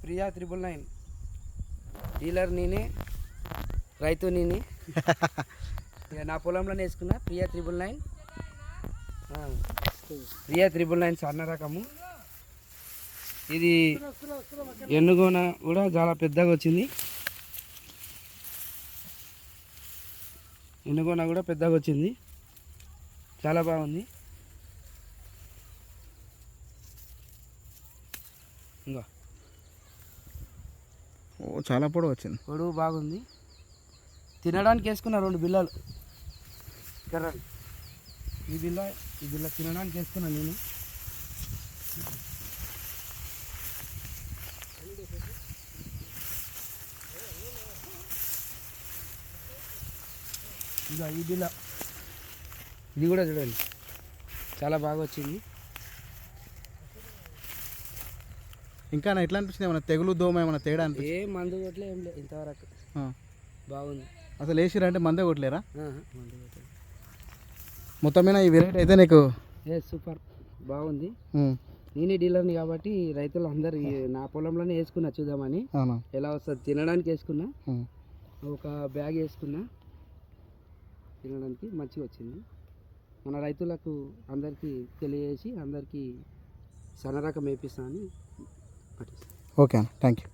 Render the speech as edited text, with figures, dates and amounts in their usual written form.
Priya 999 dealer నేనే, రైతు నేనే. ఇక నా పొలంలోనే వేసుకున్నా ప్రియా 999. ప్రియా 999 సన్న రకము. ఇది ఎన్నుగోన కూడా చాలా పెద్దగా వచ్చింది. ఎన్నుగోన కూడా పెద్దగా వచ్చింది, చాలా బాగుంది. ఇంకా చాలా పొడవు వచ్చింది, పొడవు బాగుంది. తినడానికి వేసుకున్న 2 బిల్లలు కర్రలు. ఈ బిల్ల తినడానికి వేసుకున్నా నేను. ఇంకా ఈ బిల్ల ఇది కూడా చూడండి, చాలా బాగా వచ్చింది. ఇంకా ఎట్లా అనిపించింది? ఏమైనా తెగులు దోమ ఏమైనా తేడా అనిపించింది? ఏ మందు కొట్టలే, ఏం లేదు ఇంతవరకు. బాగుంది. అసలు వేసిరంటే మందే కొట్టలేరా? మందు కొట్టలేదు. మొత్తం మీద ఈ వెరైటీ అయితే నీకు సూపర్ బాగుంది. నేనే డీలర్ని కాబట్టి రైతులు అందరు నా పొలంలోనే వేసుకున్నా చూద్దామని. ఎలా వస్తుంది తినడానికి వేసుకున్నా, ఒక బ్యాగ్ వేసుకున్నా, తినడానికి మంచిగా వచ్చింది. మన రైతులకు అందరికీ తెలియజేసి అందరికీ సన్న రకం వేపిస్తా అని పట్టిస్తాను. ఓకే అన్న, థ్యాంక్ యూ.